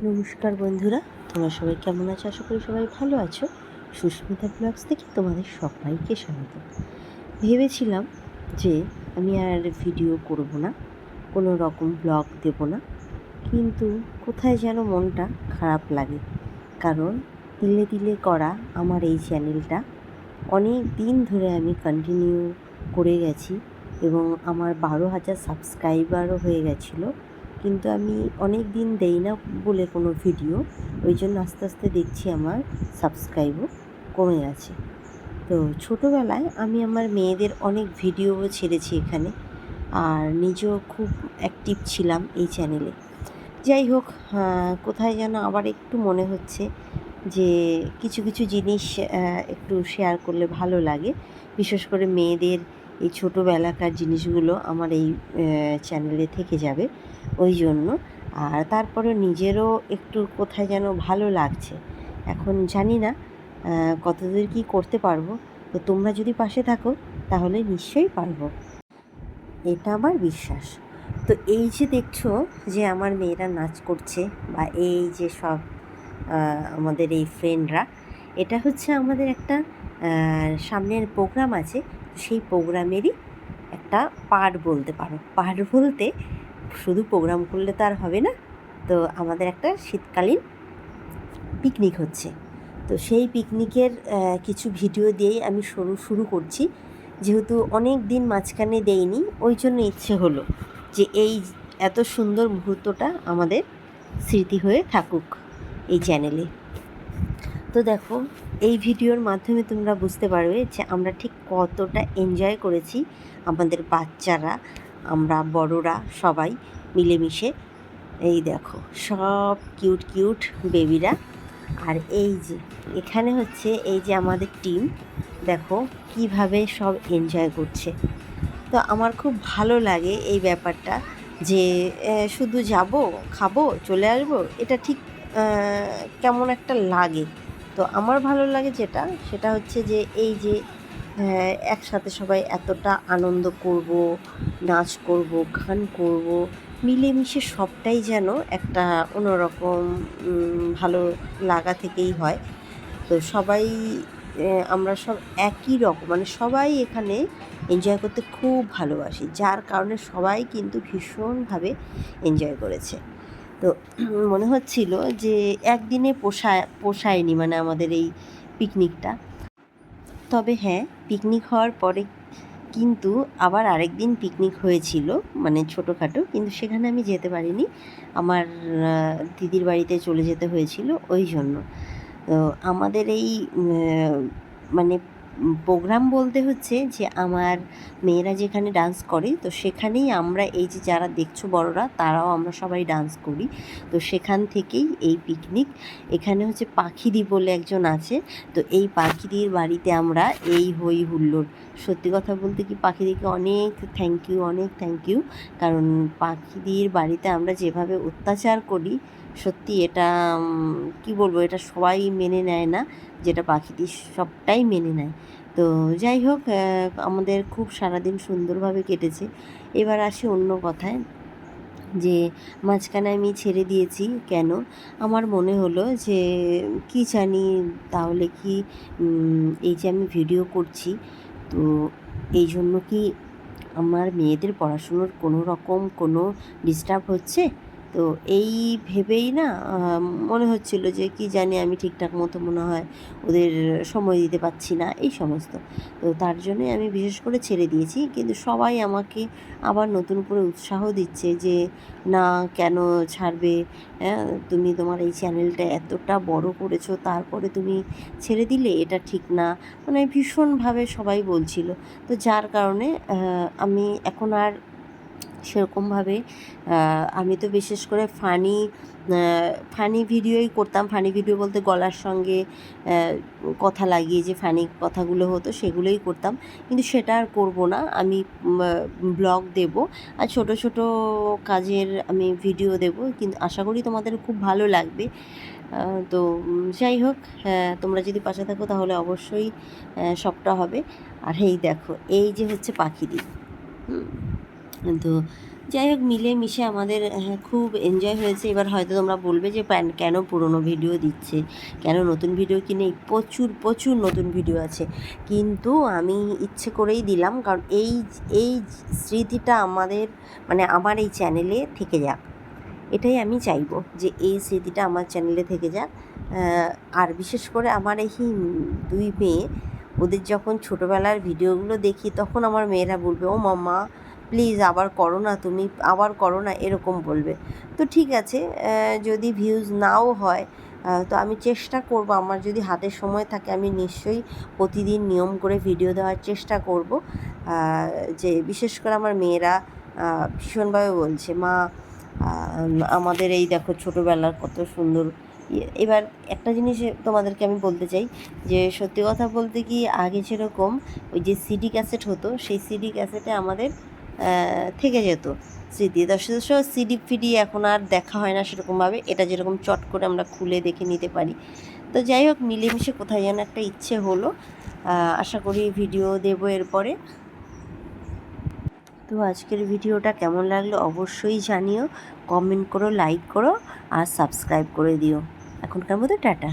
নমস্কার বন্ধুরা, তোমরা সবাই কেমন আছো? আশা করি সবাই ভালো আছো। সুস্মিতা ব্লগস থেকে তোমাদের সবাইকে স্বাগত। ভেবেছিলাম যে আমি আর ভিডিও করব না, কোনো রকম ব্লগ দেব না, কিন্তু কোথায় যেন মনটা খারাপ লাগে। কারণ তিলে তিলে করা আমার এই চ্যানেলটা অনেক দিন ধরে আমি কন্টিনিউ করে গেছি এবং আমার 12,000 সাবস্ক্রাইবারও হয়ে গেছিলো। কিন্তু আমি অনেক দিন দেই না বলে কোনো ভিডিও, ওই জন্য আস্তে আস্তে দেখছি আমার সাবস্ক্রাইবও কমে গেছে। তো ছোটোবেলায় আমি আমার মেয়েদের অনেক ভিডিও ছেড়েছি এখানে, আর নিজেও খুব অ্যাক্টিভ ছিলাম এই চ্যানেলে। যাই হোক, কোথায় যেন আবার একটু মনে হচ্ছে যে কিছু কিছু জিনিস একটু শেয়ার করলে ভালো লাগে। বিশেষ করে মেয়েদের এই ছোটোবেলাকার জিনিসগুলো আমার এই চ্যানেলে থেকে যাবে, ওই জন্য। আর তারপরে নিজেরও একটু কোথায় যেন ভালো লাগছে। এখন জানি না কতদূর কী করতে পারবো। তো তোমরা যদি পাশে থাকো তাহলে নিশ্চয়ই পারবো, এটা আমার বিশ্বাস। তো এই যে দেখছো যে আমার মেয়েরা নাচ করছে, বা এই যে সব আমাদের এই ফ্রেন্ডরা, এটা হচ্ছে আমাদের একটা সামনের প্রোগ্রাম আছে। সেই প্রোগ্রামেরই একটা পার্ট বলতে পারো। পার্ট বলতে শুধু প্রোগ্রাম করলে তো আর হবে না, তো আমাদের একটা শীতকালীন পিকনিক হচ্ছে। তো সেই পিকনিকের কিছু ভিডিও দিয়েই আমি শুরু করছি। যেহেতু অনেক দিন মাঝখানে দেইনি, ওই জন্য ইচ্ছে হলো যে এই এত সুন্দর মুহূর্তটা আমাদের স্মৃতি হয়ে থাকুক এই চ্যানেলে। তো দেখো, এই ভিডিওর মাধ্যমে তোমরা বুঝতে পারবে যে আমরা ঠিক কতটা এনজয় করেছি, আমাদের বাচ্চারা, আমরা বড়রা সবাই মিলেমিশে। এই দেখো সব কিউট কিউট বেবিরা। আর এই যে এখানে হচ্ছে এই যে আমাদের টিম, দেখো কিভাবে সব এনজয় করছে। তো আমার খুব ভালো লাগে এই ব্যাপারটা, যে শুধু যাব, খাবো, চলে আসবো, এটা ঠিক কেমন একটা লাগে। তো আমার ভালো লাগে যেটা, সেটা হচ্ছে যে এই যে একসাথে সবাই এতটা আনন্দ করব, নাচ করব, গান করব, মিলেমিশে সবটাই যেন একটা অন্যরকম ভালো লাগা থেকেই হয়। তো সবাই আমরা সব একই রকম, মানে সবাই এখানে এনজয় করতে খুব ভালোবাসি, যার কারণে সবাই কিন্তু ভীষণভাবে এনজয় করেছে। তো মনে হচ্ছিল যে একদিনে পোষায়নি, মানে আমাদের এই পিকনিকটা। তবে হ্যাঁ, পিকনিক হওয়ার পরে কিন্তু আবার আরেক দিন পিকনিক হয়েছিল, মানে ছোটোখাটো, কিন্তু সেখানে আমি যেতে পারিনি। আমার দিদির বাড়িতে চলে যেতে হয়েছিল, ওই জন্য। তো আমাদের এই মানে প্রোগ্রাম বলতে হচ্ছে যে আমার মেয়েরা যেখানে ডান্স করে, তো সেখানেই আমরা এই যে যারা দেখছো বড়রা, তারাও আমরা সবাই ডান্স করি। তো সেখান থেকেই এই পিকনিক। এখানে হচ্ছে পাখিদি বলে একজন আছে, তো এই পাখিদির বাড়িতে আমরা এই হই হুল্লোড়। সত্যি কথা বলতে কি, পাখিদিকে অনেক থ্যাংক ইউ। কারণ পাখিদির বাড়িতে আমরা যেভাবে অত্যাচার করি, সত্যি এটা কি বলবো, এটা সবাই মেনে নেয় না, যেটা পাখিদি সবটাই মেনে নেয়। তো যাই হোক, আমাদের খুব সারাদিন সুন্দরভাবে কেটেছে। এবার আসি অন্য কথায়, যে মাঝখানে আমি ছেড়ে দিয়েছি কেন? আমার মনে হলো যে কী জানি, তাহলে কি এই যে আমি ভিডিও করছি, তো এই জন্য কি আমার মেয়েদের পড়াশুনোর কোনো রকম কোনো ডিস্টার্ব হচ্ছে? তো এই ভেবেই না মনে হচ্ছিল যে কী জানি, আমি ঠিকঠাক মতো মনে হয় ওদের সময় দিতে পারছি না, এই সমস্ত। তো তার জন্যই আমি বিশেষ করে ছেড়ে দিয়েছি। কিন্তু সবাই আমাকে আবার নতুন করে উৎসাহ দিচ্ছে যে না, কেন ছাড়বে? হ্যাঁ, তুমি তোমার এই চ্যানেলটা এতটা বড় করেছো, তারপরে তুমি ছেড়ে দিলে, এটা ঠিক না। মানে ভীষণভাবে সবাই বলছিল। তো যার কারণে আমি এখন আর সেরকমভাবে, আমি তো বিশেষ করে ফানি ভিডিওই করতাম। ফানি ভিডিও বলতে গলার সঙ্গে কথা লাগিয়ে যে ফানি কথাগুলো হতো, সেগুলোই করতাম। কিন্তু সেটা আর করব না। আমি ব্লগ দেব, আর ছোট ছোট কাজের আমি ভিডিও দেব, কিন্তু আশা করি তোমাদের খুব ভালো লাগবে। তো যাই হোক, তোমরা যদি পাশে থাকো তাহলে অবশ্যই সবটা হবে। আর এই দেখো, এই যে হচ্ছে পাখিদি। তো যাই হোক, মিলেমিশে আমাদের খুব এনজয় হয়েছে। এবার হয়তো তোমরা বলবে যে কেন পুরনো ভিডিও দিচ্ছে, কেন নতুন ভিডিও কি নেই? প্রচুর প্রচুর নতুন ভিডিও আছে, কিন্তু আমি ইচ্ছে করেই দিলাম, কারণ এই স্মৃতিটা আমাদের মানে আমার এই চ্যানেলে থেকে যাক, এটাই আমি চাইবো যে এই স্মৃতিটা আমার চ্যানেলে থেকে যাক। আর বিশেষ করে আমার এই দুই মেয়ে, ওদের যখন ছোটোবেলার ভিডিওগুলো দেখি তখন আমার মেয়েরা বলবে, ও মাম্মা প্লিজ আবার করো না, তুমি আবার করো না, এরকম বলবে। তো ঠিক আছে, যদি ভিউজ নাও হয় তো আমি চেষ্টা করব, আমার যদি হাতে সময় থাকে আমি নিশ্চয়ই প্রতিদিন নিয়ম করে ভিডিও দেওয়ার চেষ্টা করব। যে বিশেষ করে আমার মেয়েরা ভীষণভাবে বলছে, মা আমাদের এই দেখো ছোটোবেলার কত সুন্দর এবার একটা জিনিস তোমাদেরকে আমি বলতে চাই যে সত্যি কথা বলতে কি, আগে যেরকম ওই যে সিডি ক্যাসেট হতো, সেই সিডি ক্যাসেটে আমাদের থেকে যেত স্মৃতি। দশ সিডি ফিডি এখন আর দেখা হয় না সেরকমভাবে, এটা যেরকম চট করে আমরা খুলে দেখে নিতে পারি। তো যাই হোক, মিলেমিশে কোথায় যেন একটা ইচ্ছে হলো, আশা করি ভিডিও দেবো এরপরে। তো আজকের ভিডিওটা কেমন লাগলো অবশ্যই জানিও, কমেন্ট করো, লাইক করো আর সাবস্ক্রাইব করে দিও। এখনকার মতো টাটা।